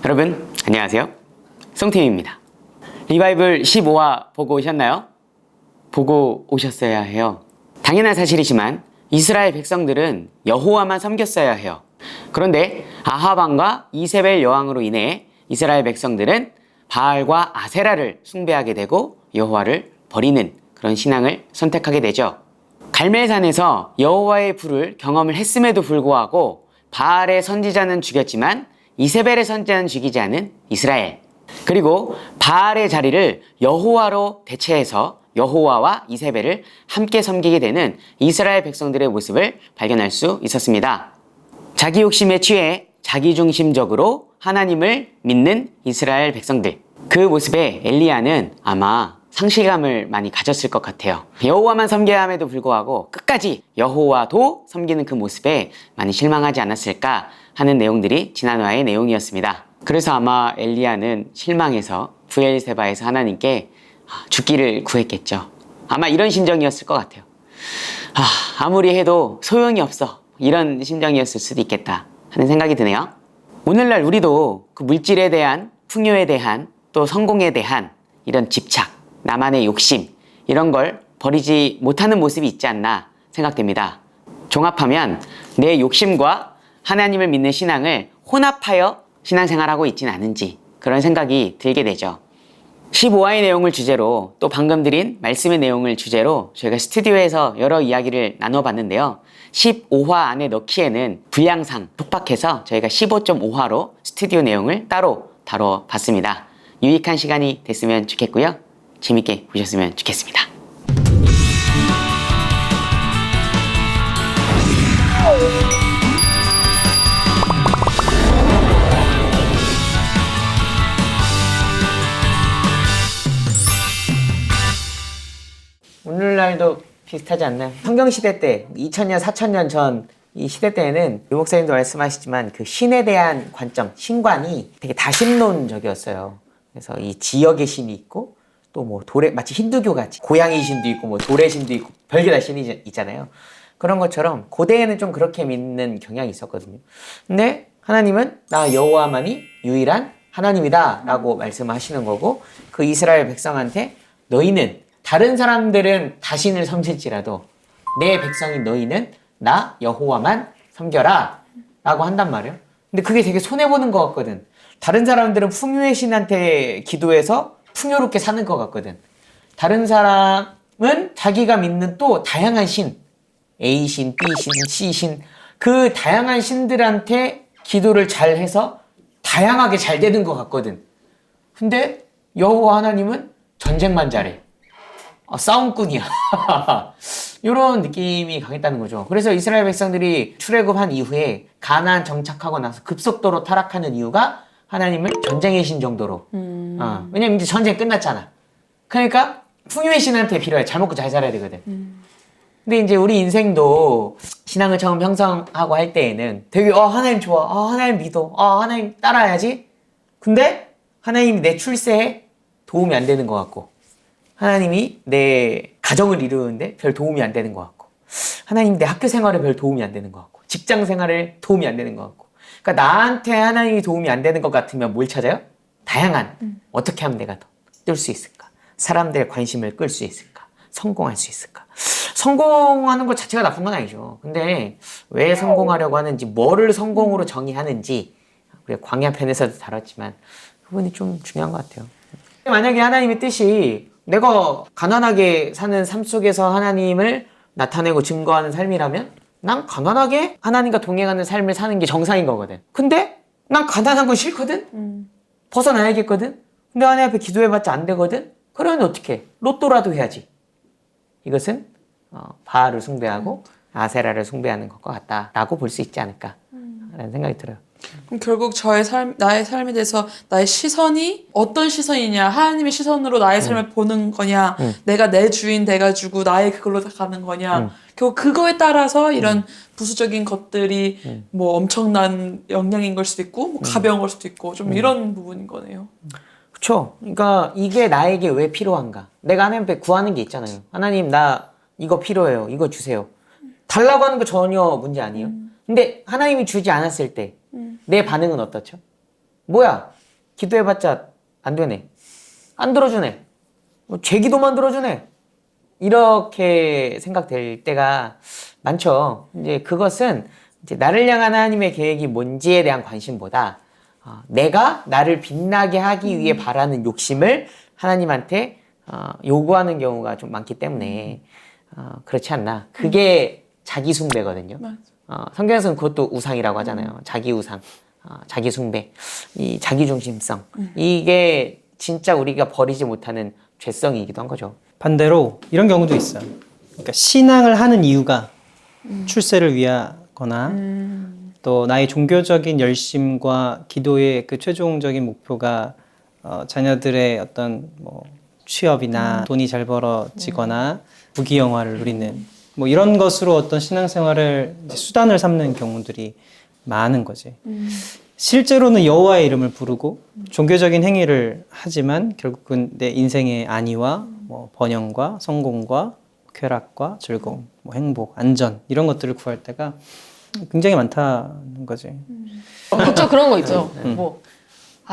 여러분 안녕하세요, 송팀입니다. 리바이블 15화 보고 오셨나요? 보고 오셨어야 해요. 당연한 사실이지만 이스라엘 백성들은 여호와만 섬겼어야 해요. 그런데 아합 왕과 이세벨 여왕으로 인해 이스라엘 백성들은 바알과 아세라를 숭배하게 되고 여호와를 버리는 그런 신앙을 선택하게 되죠. 갈멜산에서 여호와의 불을 경험을 했음에도 불구하고 바알의 선지자는 죽였지만 이세벨의 선지자는 죽이지 않은 이스라엘, 그리고 바알의 자리를 여호와로 대체해서 여호와와 이세벨을 함께 섬기게 되는 이스라엘 백성들의 모습을 발견할 수 있었습니다. 자기 욕심에 취해 자기중심적으로 하나님을 믿는 이스라엘 백성들, 그 모습에 엘리야는 아마 상실감을 많이 가졌을 것 같아요. 여호와만 섬겨야 함에도 불구하고 끝까지 여호와도 섬기는 그 모습에 많이 실망하지 않았을까 하는 내용들이 지난화의 내용이었습니다. 그래서 아마 엘리야는 실망해서 브엘세바에서 하나님께 죽기를 구했겠죠. 아마 이런 심정이었을 것 같아요. 아무리 해도 소용이 없어, 이런 심정이었을 수도 있겠다 하는 생각이 드네요. 오늘날 우리도 그 물질에 대한, 풍요에 대한, 또 성공에 대한 이런 집착, 나만의 욕심, 이런 걸 버리지 못하는 모습이 있지 않나 생각됩니다. 종합하면 내 욕심과 하나님을 믿는 신앙을 혼합하여 신앙생활하고 있지는 않은지 그런 생각이 들게 되죠. 15화의 내용을 주제로, 또 방금 드린 말씀의 내용을 주제로 저희가 스튜디오에서 여러 이야기를 나눠봤는데요. 15화 안에 넣기에는 분량상 촉박해서 저희가 15.5화로 스튜디오 내용을 따로 다뤄봤습니다. 유익한 시간이 됐으면 좋겠고요. 재밌게 보셨으면 좋겠습니다. 오늘날도 비슷하지 않나요? 성경시대 때 2000년, 4000년 전 이 시대 때에는 유 목사님도 말씀하시지만 그 신에 대한 관점, 신관이 되게 다신론적이었어요. 그래서 이 지역의 신이 있고 또 뭐 돌에, 마치 힌두교 같이 고양이 신도 있고 뭐 돌의 신도 있고 별게 다 신이 있잖아요. 그런 것처럼 고대에는 좀 그렇게 믿는 경향이 있었거든요. 근데 하나님은 나 여호와만이 유일한 하나님이다 라고 말씀하시는 거고, 그 이스라엘 백성한테 너희는, 다른 사람들은 다신을 섬길지라도 내 백성인 너희는 나 여호와만 섬겨라 라고 한단 말이에요. 근데 그게 되게 손해보는 것 같거든. 다른 사람들은 풍요의 신한테 기도해서 풍요롭게 사는 것 같거든. 다른 사람은 자기가 믿는 또 다양한 신, A신, B신, C신, 그 다양한 신들한테 기도를 잘 해서 다양하게 잘 되는 것 같거든. 근데 여호와 하나님은 전쟁만 잘해. 싸움꾼이야. 이런 느낌이 강했다는 거죠. 그래서 이스라엘 백성들이 출애굽한 이후에 가나안 정착하고 나서 급속도로 타락하는 이유가 하나님을 전쟁의 신 정도로. 왜냐면 이제 전쟁 끝났잖아. 그러니까 풍요의 신한테 필요해. 잘 먹고 잘 살아야 되거든. 근데 이제 우리 인생도 신앙을 처음 형성하고 할 때에는 되게 하나님 좋아, 하나님 믿어, 하나님 따라야지. 근데 하나님이 내 출세에 도움이 안 되는 것 같고, 하나님이 내 가정을 이루는데 별 도움이 안 되는 것 같고, 하나님이 내 학교 생활에 별 도움이 안 되는 것 같고, 직장 생활에 도움이 안 되는 것 같고. 그러니까 나한테 하나님이 도움이 안 되는 것 같으면 뭘 찾아요? 다양한, 어떻게 하면 내가 더 뜰 수 있을까? 사람들의 관심을 끌 수 있을까? 성공할 수 있을까? 성공하는 것 자체가 나쁜 건 아니죠. 근데 왜 성공하려고 하는지, 뭐를 성공으로 정의하는지, 우리가 광야편에서도 다뤘지만 그 부분이 좀 중요한 것 같아요. 만약에 하나님의 뜻이 내가 가난하게 사는 삶 속에서 하나님을 나타내고 증거하는 삶이라면 난 가난하게 하나님과 동행하는 삶을 사는 게 정상인 거거든. 근데 난 가난한 건 싫거든? 벗어나야겠거든? 근데 하나님 앞에 기도해봤자 안 되거든? 그러면 어떻게? 로또라도 해야지. 이것은 바알을 숭배하고 아세라를 숭배하는 것과 같다라고 볼 수 있지 않을까라는 생각이 들어요. 그럼 결국 나의 삶에 대해서 나의 시선이 어떤 시선이냐, 하나님의 시선으로 나의 삶을 보는 거냐, 내가 내 주인 돼가지고 나의 그걸로 가는 거냐, 결국 그거에 따라서 이런 부수적인 것들이 뭐 엄청난 영향인 걸 수도 있고, 뭐 가벼운 걸 수도 있고, 좀 이런 부분인 거네요. 그쵸. 그러니까 이게 나에게 왜 필요한가? 내가 하나님 앞에 구하는 게 있잖아요. 하나님, 나 이거 필요해요. 이거 주세요. 달라고 하는 거 전혀 문제 아니에요. 근데 하나님이 주지 않았을 때 내 반응은 어떻죠? 뭐야? 기도해봤자 안 되네. 안 들어주네. 제 기도만 들어주네. 이렇게 생각될 때가 많죠. 이제 그것은 이제 나를 향한 하나님의 계획이 뭔지에 대한 관심보다 내가 나를 빛나게 하기 위해 바라는 욕심을 하나님한테 요구하는 경우가 좀 많기 때문에 그렇지 않나. 그게 자기 숭배거든요. 성경에서는 그것도 우상이라고 하잖아요. 자기 우상, 자기 숭배, 이 자기 중심성. 이게 진짜 우리가 버리지 못하는 죄성이기도 한 거죠. 반대로 이런 경우도 있어요. 그러니까 신앙을 하는 이유가 출세를 위하거나 또 나의 종교적인 열심과 기도의 그 최종적인 목표가 자녀들의 어떤 뭐 취업이나 돈이 잘 벌어지거나 부귀영화를 누리는 뭐 이런 것으로 어떤 신앙생활을 이제 수단을 삼는 경우들이 많은 거지. 실제로는 여호와의 이름을 부르고 종교적인 행위를 하지만 결국은 내 인생의 안위와 뭐 번영과 성공과 쾌락과 즐거움, 뭐 행복, 안전 이런 것들을 구할 때가 굉장히 많다는 거지. 그쵸, 그런 거 있죠. 뭐,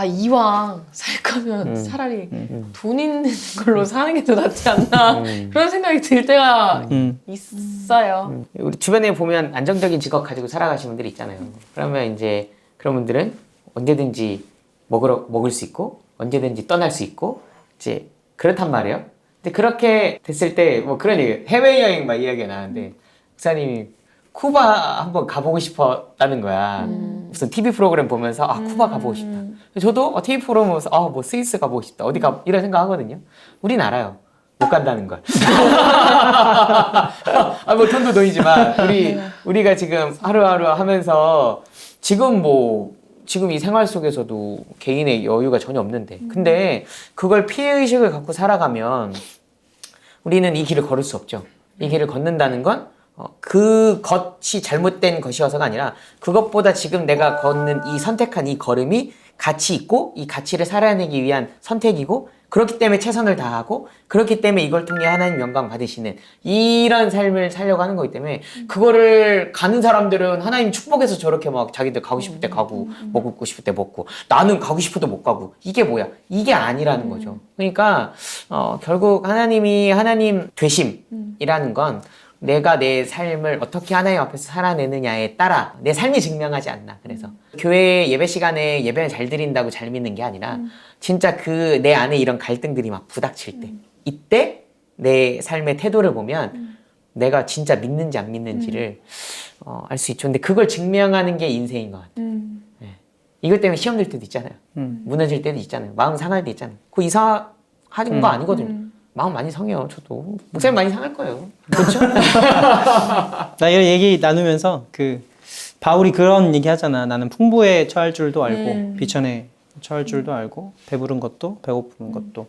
이왕 살 거면 차라리 돈 있는 걸로 사는 게 더 낫지 않나. 그런 생각이 들 때가 있어요. 우리 주변에 보면 안정적인 직업 가지고 살아가시는 분들이 있잖아요. 그러면 이제 그런 분들은 언제든지 먹을 수 있고 언제든지 떠날 수 있고 이제 그렇단 말이에요. 근데 그렇게 됐을 때 뭐 그런 얘기, 해외여행 막 이야기가 나는데 목사님이 쿠바 한번 가보고 싶었다는 거야. 무슨 TV 프로그램 보면서 쿠바 가보고 싶다. 저도 TV 프로그램 보면서 뭐 스위스 가보고 싶다. 어디 가 이런 생각 하거든요. 우린 알아요. 못 간다는 걸. 뭐 돈도 돈이지만 우리가 지금 하루하루 하면서 지금 이 생활 속에서도 개인의 여유가 전혀 없는데 근데 그걸 피해의식을 갖고 살아가면 우리는 이 길을 걸을 수 없죠. 이 길을 걷는다는 건 그것이 잘못된 것이어서가 아니라 그것보다 지금 내가 걷는 이 선택한 이 걸음이 가치 있고 이 가치를 살아내기 위한 선택이고 그렇기 때문에 최선을 다하고 그렇기 때문에 이걸 통해 하나님 영광 받으시는 이런 삶을 살려고 하는 거기 때문에 그거를 가는 사람들은 하나님 축복해서 저렇게 막 자기들 가고 싶을 때 가고 먹고 싶을 때 먹고 나는 가고 싶어도 못 가고 이게 뭐야? 이게 아니라는 거죠. 그러니까 결국 하나님 되심이라는 건 내가 내 삶을 어떻게 하나님 앞에서 살아내느냐에 따라 내 삶이 증명하지 않나. 그래서 교회 예배 시간에 예배를 잘 드린다고 잘 믿는 게 아니라 진짜 그 내 안에 이런 갈등들이 막 부닥칠 때 이때 내 삶의 태도를 보면 내가 진짜 믿는지 안 믿는지를 알 수 있죠. 근데 그걸 증명하는 게 인생인 것 같아요. 네. 이것 때문에 시험 들 때도 있잖아요. 무너질 때도 있잖아요. 마음 상할 때도 있잖아요. 그거 이상하는 거 아니거든요. 마음 많이 상해요. 저도 목사님 많이 상할 거예요. 그렇죠? 나 이런 얘기 나누면서 바울이 그런 얘기 하잖아. 나는 풍부에 처할 줄도 알고 비천에 처할 줄도 알고 배부른 것도 배고픈 것도.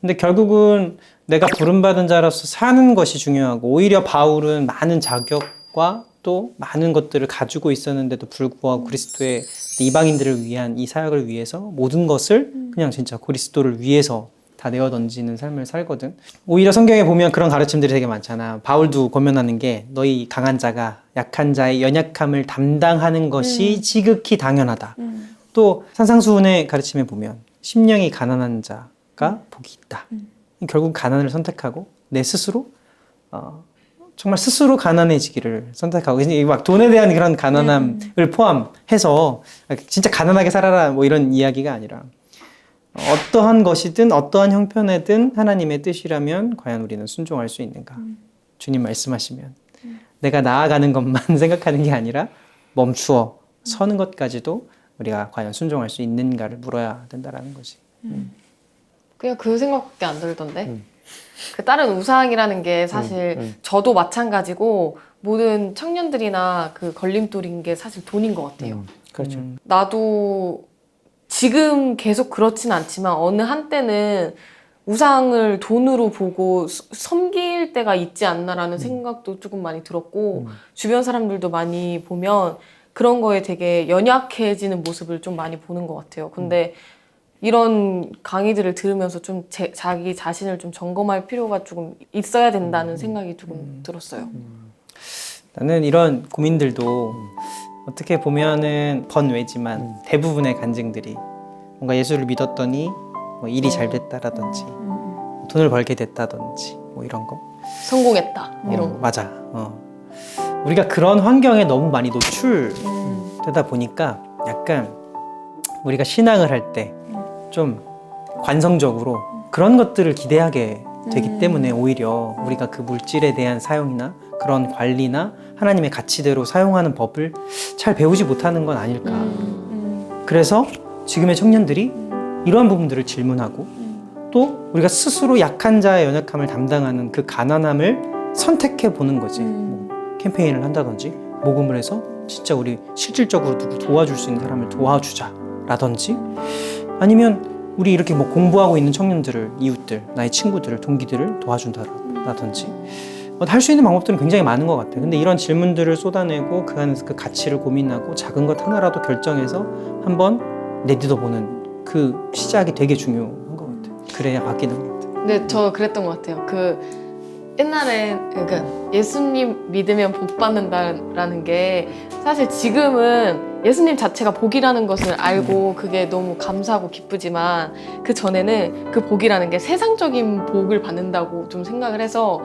근데 결국은 내가 부름받은 자로서 사는 것이 중요하고 오히려 바울은 많은 자격과 또 많은 것들을 가지고 있었는데도 불구하고 그리스도의 이방인들을 위한 이 사역을 위해서 모든 것을 그냥 진짜 그리스도를 위해서 다 내어 던지는 삶을 살거든. 오히려 성경에 보면 그런 가르침들이 되게 많잖아. 바울도 권면하는 게 너희 강한 자가 약한 자의 연약함을 담당하는 것이 지극히 당연하다. 또 산상수훈의 가르침에 보면 심령이 가난한 자가 복이 있다. 결국 가난을 선택하고 내 스스로 정말 스스로 가난해지기를 선택하고 막 돈에 대한 그런 가난함을 포함해서 진짜 가난하게 살아라 뭐 이런 이야기가 아니라 어떠한 것이든 어떠한 형편이든 하나님의 뜻이라면 과연 우리는 순종할 수 있는가? 주님 말씀하시면 내가 나아가는 것만 생각하는 게 아니라 멈추어 서는 것까지도 우리가 과연 순종할 수 있는가를 물어야 된다라는 거지. 그냥 그 생각밖에 안 들던데. 그 다른 우상이라는 게 사실 저도 마찬가지고 모든 청년들이나 그 걸림돌인 게 사실 돈인 것 같아요. 그렇죠. 나도 지금 계속 그렇진 않지만 어느 한때는 우상을 돈으로 보고 섬길 때가 있지 않나라는 생각도 조금 많이 들었고 주변 사람들도 많이 보면 그런 거에 되게 연약해지는 모습을 좀 많이 보는 것 같아요. 근데 이런 강의들을 들으면서 좀 자기 자신을 좀 점검할 필요가 조금 있어야 된다는 생각이 조금 들었어요. 나는 이런 고민들도 어떻게 보면은 번외지만 대부분의 간증들이 뭔가 예수를 믿었더니 뭐 일이 잘 됐다라든지 돈을 벌게 됐다든지 뭐 이런 거. 성공했다 이런 거. 맞아. 우리가 그런 환경에 너무 많이 노출되다 보니까 약간 우리가 신앙을 할 때 좀 관성적으로 그런 것들을 기대하게 되기 때문에 오히려 우리가 그 물질에 대한 사용이나 그런 관리나 하나님의 가치대로 사용하는 법을 잘 배우지 못하는 건 아닐까. 그래서 지금의 청년들이 이러한 부분들을 질문하고 또 우리가 스스로 약한 자의 연약함을 담당하는 그 가난함을 선택해 보는 거지. 뭐 캠페인을 한다든지 모금을 해서 진짜 우리 실질적으로 누구 도와줄 수 있는 사람을 도와주자라든지 아니면 우리 이렇게 뭐 공부하고 있는 청년들을, 이웃들, 나의 친구들을, 동기들을 도와준다라든지 할 수 있는 방법들은 굉장히 많은 것 같아요. 근데 이런 질문들을 쏟아내고 그 안에서 그 가치를 고민하고 작은 것 하나라도 결정해서 한번 내딛어보는 그 시작이 되게 중요한 것 같아요. 그래야 바뀌는 것 같아요. 근데 저 그랬던 것 같아요. 그 옛날에 그러니까 예수님 믿으면 복 받는다라는 게 사실 지금은 예수님 자체가 복이라는 것을 알고 그게 너무 감사하고 기쁘지만 그 전에는 그 복이라는 게 세상적인 복을 받는다고 좀 생각을 해서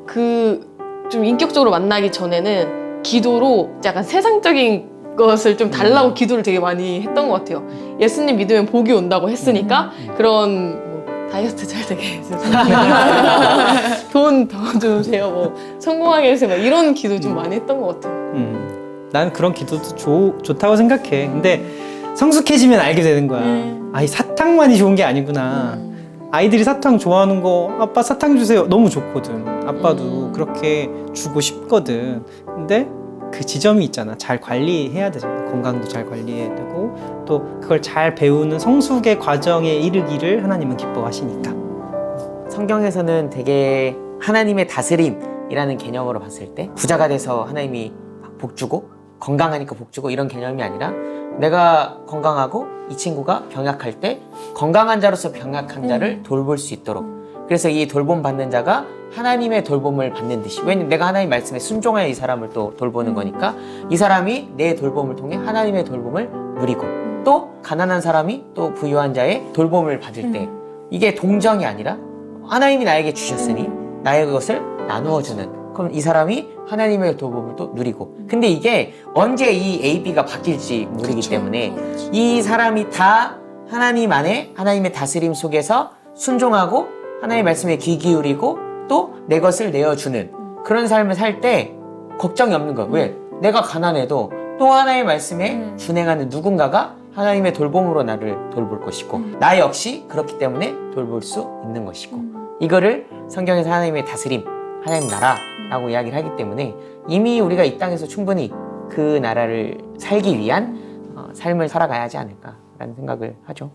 그 좀 인격적으로 만나기 전에는 기도로 약간 세상적인 것을 좀 달라고 기도를 되게 많이 했던 것 같아요. 예수님 믿으면 복이 온다고 했으니까 그런 뭐 다이어트 잘 되게 해주세요. 돈 더 주세요. 뭐 성공하게 해주세요. 막 이런 기도 좀 많이 했던 것 같아요. 난 그런 기도도 좋다고 생각해. 근데 성숙해지면 알게 되는 거야. 아, 이 사탕만이 좋은 게 아니구나. 아이들이 사탕 좋아하는 거 아빠 사탕 주세요. 너무 좋거든. 아빠도 그렇게 주고 싶거든. 근데 그 지점이 있잖아. 잘 관리해야 되잖아. 건강도 잘 관리해야 되고 또 그걸 잘 배우는 성숙의 과정에 이르기를 하나님은 기뻐하시니까. 성경에서는 되게 하나님의 다스림이라는 개념으로 봤을 때 부자가 돼서 하나님이 복 주고 건강하니까 복 주고 이런 개념이 아니라 내가 건강하고 이 친구가 병약할 때 건강한 자로서 병약한 자를 돌볼 수 있도록 그래서 이 돌봄 받는 자가 하나님의 돌봄을 받는 듯이 왜냐면 내가 하나님 말씀에 순종하여 이 사람을 또 돌보는 거니까 이 사람이 내 돌봄을 통해 하나님의 돌봄을 누리고 또 가난한 사람이 또 부유한 자의 돌봄을 받을 때 이게 동정이 아니라 하나님이 나에게 주셨으니 나의 것을 나누어 주는 그럼 이 사람이 하나님의 돌봄을 또 누리고 근데 이게 언제 이 A, B가 바뀔지 모르기 때문에 이 사람이 다 하나님 안에 하나님의 다스림 속에서 순종하고 하나님의 말씀에 귀 기울이고 또 내 것을 내어주는 그런 삶을 살 때 걱정이 없는 거야. 왜? 내가 가난해도 또 하나님의 말씀에 준행하는 누군가가 하나님의 돌봄으로 나를 돌볼 것이고 나 역시 그렇기 때문에 돌볼 수 있는 것이고 이거를 성경에서 하나님의 다스림 하나님 나라라고 이야기를 하기 때문에 이미 우리가 이 땅에서 충분히 그 나라를 살기 위한 삶을 살아가야 하지 않을까라는 생각을 하죠.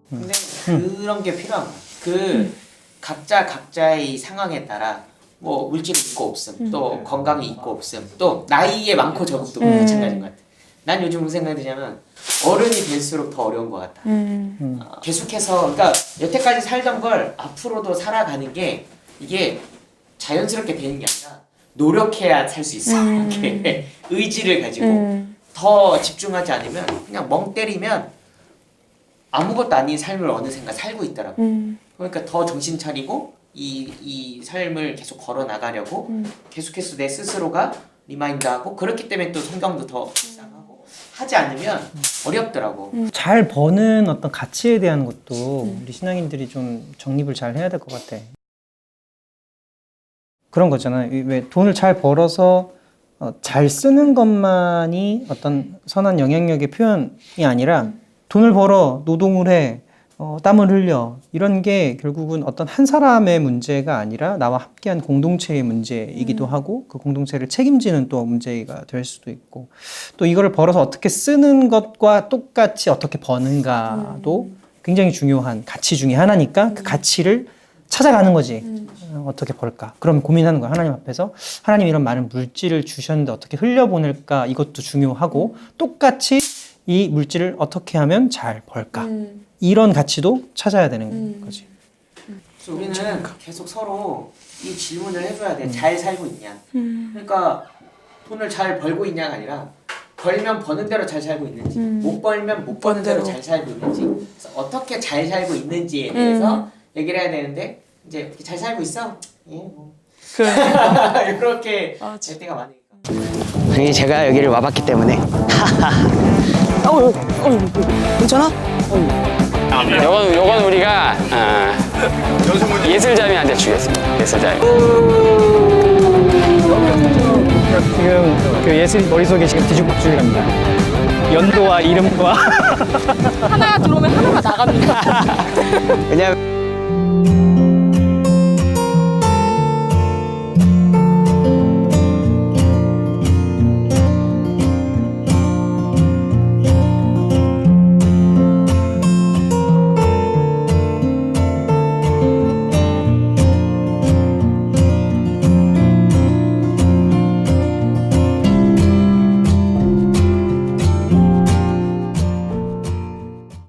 근데 그런 게 필요한 거야. 그 각자의 상황에 따라 뭐 물질이 있고 없음, 또 건강이 있고 없음, 또 나이에 많고 적음도 마찬가지인 것 같아. 난 요즘 무슨 생각이 드냐면 어른이 될수록 더 어려운 것 같다. 계속해서 그러니까 여태까지 살던 걸 앞으로도 살아가는 게 이게 자연스럽게 되는 게 아니라 노력해야 살 수 있어. 이렇게 의지를 가지고 더 집중하지 않으면 그냥 멍 때리면 아무것도 아닌 삶을 어느샌가 살고 있더라고. 그러니까 더 정신 차리고 이 삶을 계속 걸어 나가려고 계속해서 내 스스로가 리마인드하고 그렇기 때문에 또 성경도 더 묵상하고 하지 않으면 어렵더라고. 잘 버는 어떤 가치에 대한 것도 우리 신앙인들이 좀 정립을 잘 해야 될 것 같아. 그런 거잖아. 왜 돈을 잘 벌어서 잘 쓰는 것만이 어떤 선한 영향력의 표현이 아니라 돈을 벌어 노동을 해 땀을 흘려 이런 게 결국은 어떤 한 사람의 문제가 아니라 나와 함께한 공동체의 문제이기도 하고 그 공동체를 책임지는 또 문제가 될 수도 있고 또 이거를 벌어서 어떻게 쓰는 것과 똑같이 어떻게 버는가도 굉장히 중요한 가치 중에 하나니까 그 가치를 찾아가는 거지. 어떻게 벌까? 그럼 고민하는 거야. 하나님 앞에서 하나님 이런 많은 물질을 주셨는데 어떻게 흘려보낼까? 이것도 중요하고 똑같이 이 물질을 어떻게 하면 잘 벌까? 이런 가치도 찾아야 되는 거지. 그래서 우리는 계속 서로 이 질문을 해줘야 돼. 잘 살고 있냐? 그러니까 돈을 잘 벌고 있냐가 아니라 벌면 버는 대로 잘 살고 있는지, 못 벌면 못 버는 대로 잘 살고 있는지, 그래서 어떻게 잘 살고 있는지에 대해서 얘기를 해야 되는데 이제 어떻게 잘 살고 있어? 예, 뭐. 그러니까. 이렇게 맞아. 될 때가 많으니까. 당연히 제가 여기를 와봤기 때문에. 괜찮아? 요건 우리가 예술자매한테 주겠습니다. 예술자매. 지금 그 예슬이 머릿속에 지금 뒤죽박죽이랍니다. 연도와 이름과 하나가 들어오면 하나가 나갑니다. 왜냐면